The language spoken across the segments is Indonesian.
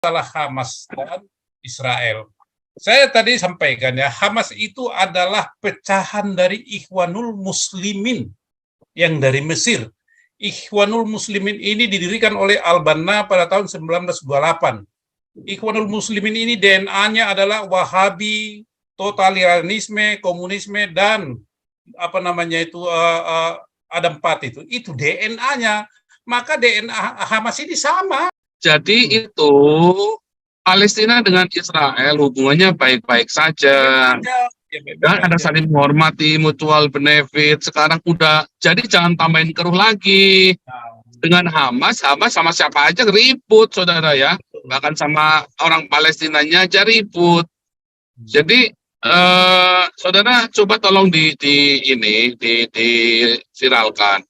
masalah Hamas dan Israel. Saya tadi sampaikan ya, Hamas itu adalah pecahan dari Ikhwanul Muslimin yang dari Mesir. Ikhwanul Muslimin ini didirikan oleh Al-Banna pada tahun 1928. Ikhwanul Muslimin ini DNA-nya adalah Wahabi, totalitarianisme, komunisme, dan ada 4 itu DNA-nya. Maka DNA Hamas ini sama. Jadi itu Palestina dengan Israel hubungannya baik-baik saja. Dan ada saling menghormati, mutual benefit. Sekarang udah, jadi jangan tambahin keruh lagi. Dengan Hamas sama siapa aja ribut, saudara ya. Bahkan sama orang Palestinanya aja ribut. Jadi saudara coba tolong viralkan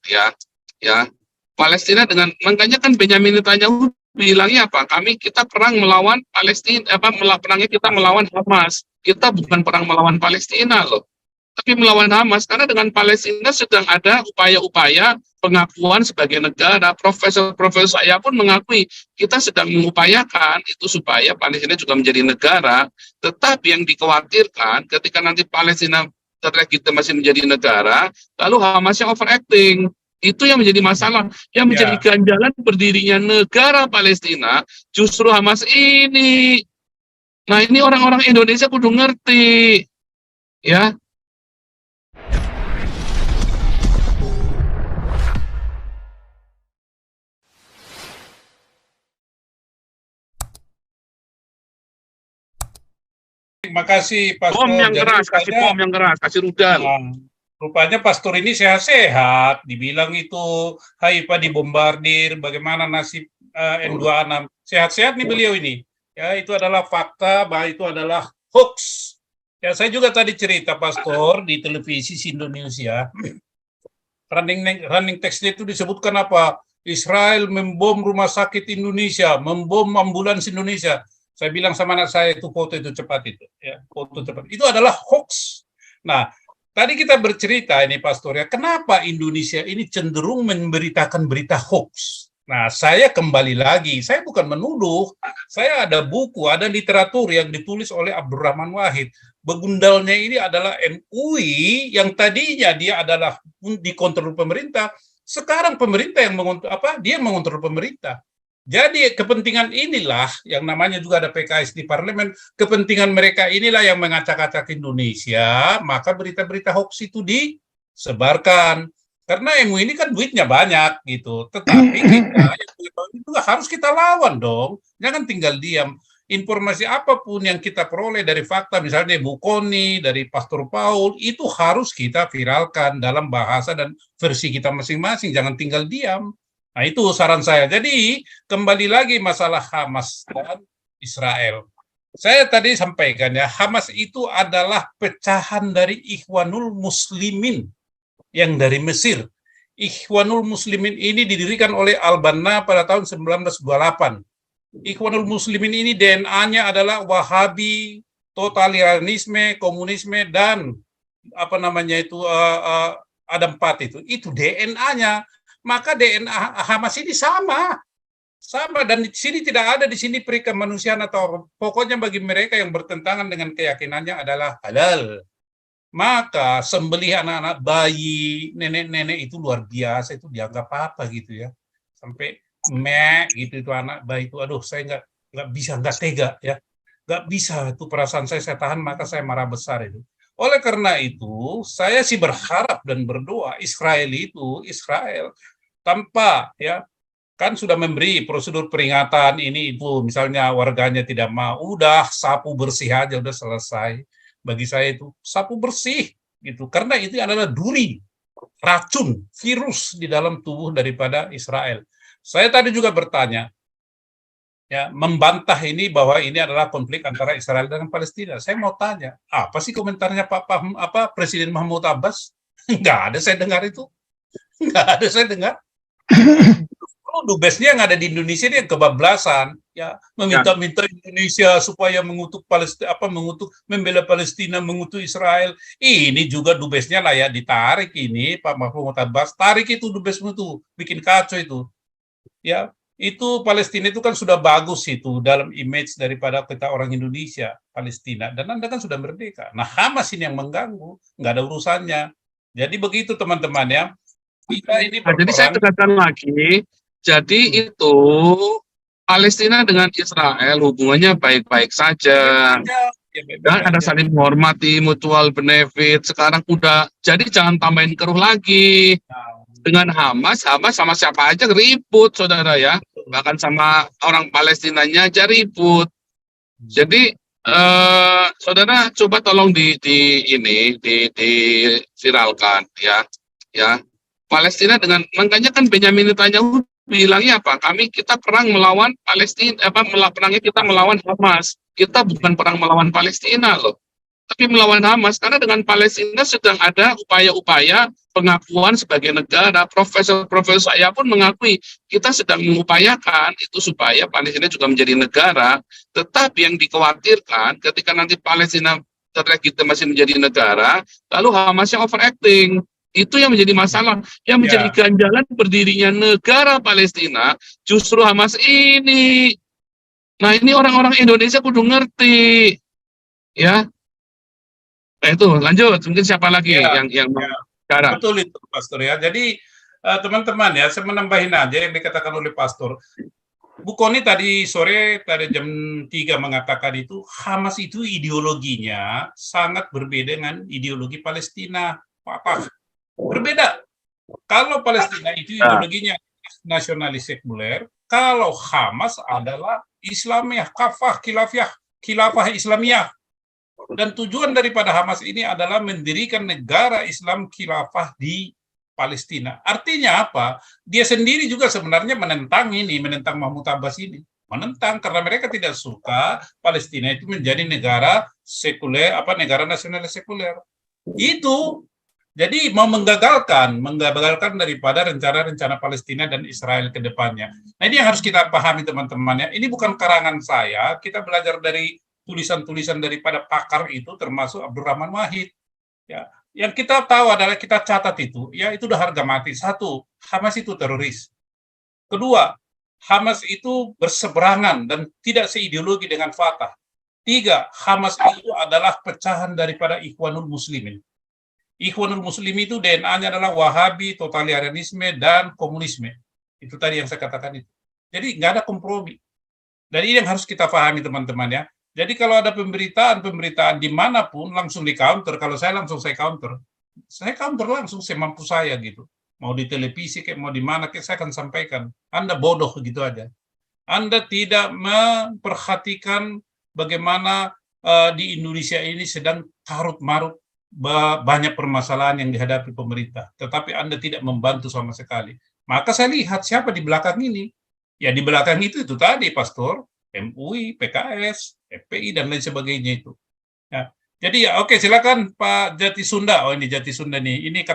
ya. Palestina dengan, makanya kan Benyamin Netanyahu bilangnya apa? Kita perang melawan Palestina, perangnya kita melawan Hamas. Kita bukan perang melawan Palestina loh, tapi melawan Hamas, karena dengan Palestina sedang ada upaya-upaya pengakuan sebagai negara. Profesor saya pun mengakui kita sedang mengupayakan itu supaya Palestina juga menjadi negara. Tetapi yang dikhawatirkan ketika nanti Palestina terlegitimasi menjadi negara, lalu Hamasnya overacting. Itu yang menjadi masalah, yang menjadi ganjalan berdirinya negara Palestina justru Hamas ini. Nah, ini orang-orang Indonesia kudu ngerti, ya. Terima kasih, Pastor. Bom yang keras, kasih bom yang keras, kasih rudal. Rupanya pastor ini sehat-sehat, dibilang itu Haifa dibombardir, bagaimana nasib N26, sehat-sehat nih beliau ini. Ya, itu adalah fakta, bahwa itu adalah hoax. Ya, saya juga tadi cerita, Pastor, di televisi Indonesia, running text itu disebutkan apa? Israel membom rumah sakit Indonesia, membom ambulans Indonesia. Saya bilang sama anak saya, itu foto itu cepat itu, ya, foto cepat. Itu adalah hoax. Nah, tadi kita bercerita ini, Pastor, ya, kenapa Indonesia ini cenderung memberitakan berita hoax? Nah, saya kembali lagi, saya bukan menuduh, saya ada buku, ada literatur yang ditulis oleh Abdurrahman Wahid. Begundalnya ini adalah MUI yang tadinya dia adalah dikontrol pemerintah, sekarang pemerintah yang mengontrol pemerintah. Jadi kepentingan inilah yang namanya juga ada PKS di parlemen, kepentingan mereka inilah yang mengacak-acak Indonesia, maka berita-berita hoax itu disebarkan. Karena MUI ini kan duitnya banyak gitu, tetapi kita itu harus kita lawan dong, jangan tinggal diam. Informasi apapun yang kita peroleh dari fakta, misalnya Bu Koni, dari Pastor Paul, itu harus kita viralkan dalam bahasa dan versi kita masing-masing, jangan tinggal diam. Nah, itu saran saya. Jadi, kembali lagi masalah Hamas dan Israel. Saya tadi sampaikan ya, Hamas itu adalah pecahan dari Ikhwanul Muslimin yang dari Mesir. Ikhwanul Muslimin ini didirikan oleh Al-Banna pada tahun 1928. Ikhwanul Muslimin ini DNA-nya adalah Wahabi, totalitarianisme, komunisme, dan ada 4 itu DNA-nya. Maka DNA Hamas ini sama, dan di sini tidak ada di sini perikemanusiaan atau pokoknya bagi mereka yang bertentangan dengan keyakinannya adalah halal. Maka sembelih anak-anak bayi, nenek-nenek itu luar biasa, itu dianggap apa gitu ya, sampai gitu itu anak bayi itu, aduh saya nggak bisa, nggak tega ya, nggak bisa itu perasaan saya tahan, maka saya marah besar itu. Oleh karena itu, saya sih berharap dan berdoa Israel tanpa ya kan sudah memberi prosedur peringatan ini itu, misalnya warganya tidak mau, udah sapu bersih aja udah selesai. Bagi saya itu sapu bersih gitu, karena itu adalah duri, racun, virus di dalam tubuh daripada Israel. Saya tadi juga bertanya, ya, membantah ini bahwa ini adalah konflik antara Israel dan Palestina. Saya mau tanya, apa sih komentarnya Presiden Mahmud Abbas? Nggak ada saya dengar itu. Nggak ada saya dengar. Dubesnya yang ada di Indonesia ini yang kebablasan, ya, meminta-minta Indonesia supaya mengutuk Palestina, membela Palestina, mengutuk Israel. Ini juga dubesnya lah ya ditarik ini, Pak Mahmud Abbas, tarik itu dubesmu tuh, bikin kacau itu. Ya, itu Palestina itu kan sudah bagus itu dalam image daripada kita orang Indonesia, Palestina. Dan Anda kan sudah merdeka. Nah, Hamas ini yang mengganggu, nggak ada urusannya. Jadi begitu teman-teman ya. Kita ini Nah, jadi saya berperang. tegaskan lagi, jadi itu Palestina dengan Israel hubungannya baik-baik saja. Ya, baik-baik Dan ada aja. saling menghormati, mutual benefit. Sekarang udah, jadi jangan tambahin keruh lagi. Nah, Dengan Hamas sama siapa aja ribut, saudara ya. Bahkan sama orang Palestinanya aja ribut. Jadi saudara coba tolong di viralkan ya, ya. Palestina dengan makanya kan Benyamin Netanyahu bilangnya apa? Kita perang melawan Palestina, perangnya kita melawan Hamas. Kita bukan perang melawan Palestina loh, tapi melawan Hamas, karena dengan Palestina sedang ada upaya-upaya pengakuan sebagai negara. Profesor-profesor saya pun mengakui kita sedang mengupayakan itu supaya Palestina juga menjadi negara. Tetapi yang dikhawatirkan ketika nanti Palestina terlegitimasi menjadi negara, lalu Hamasnya overacting. Itu yang menjadi masalah, yang menjadi ganjalan berdirinya negara Palestina justru Hamas ini. Nah, ini orang-orang Indonesia kudu ngerti, ya. Nah itu lanjut, mungkin siapa lagi ya, yang ya. bicara? Betul itu, Pastor ya. Jadi teman-teman ya, saya menambahin aja yang dikatakan oleh Pastor. Bu Koni tadi sore, tadi jam 3 mengatakan itu, Hamas itu ideologinya sangat berbeda dengan ideologi Palestina. Apa? Berbeda. Kalau Palestina itu ideologinya nasionalis sekuler, kalau Hamas adalah Islamiyah, kafah, khilafah Islamiyah. Dan tujuan daripada Hamas ini adalah mendirikan negara Islam khilafah di Palestina. Artinya apa? Dia sendiri juga sebenarnya menentang Mahmud Abbas ini. Menentang karena mereka tidak suka Palestina itu menjadi negara sekuler, negara nasionalis sekuler. Itu jadi mau menggagalkan daripada rencana-rencana Palestina dan Israel ke depannya. Nah, ini yang harus kita pahami teman-teman ya. Ini bukan karangan saya, kita belajar dari tulisan-tulisan daripada pakar itu termasuk Abdurrahman Wahid. Ya, yang kita tahu adalah kita catat itu, ya itu udah harga mati. Satu, Hamas itu teroris. Kedua, Hamas itu berseberangan dan tidak seideologi dengan Fatah. Tiga, Hamas itu adalah pecahan daripada Ikhwanul Muslimin. Ikhwanul Muslimin itu DNA-nya adalah Wahabi, totalitarianisme, dan komunisme. Itu tadi yang saya katakan itu. Jadi nggak ada kompromi. Dan ini yang harus kita pahami teman-teman ya. Jadi kalau ada pemberitaan dimanapun langsung di counter. Kalau saya langsung saya counter langsung semampu saya gitu. Mau di televisi kayak mau di mana kayak saya akan sampaikan. Anda bodoh gitu aja. Anda tidak memperhatikan bagaimana di Indonesia ini sedang karut-marut banyak permasalahan yang dihadapi pemerintah. Tetapi Anda tidak membantu sama sekali. Maka saya lihat siapa di belakang ini. Ya di belakang itu tadi Pastor, MUI, PKS, FPI dan lain sebagainya itu. Ya. Jadi ya oke silakan Pak Jati Sunda. Oh ini Jati Sunda nih. Ini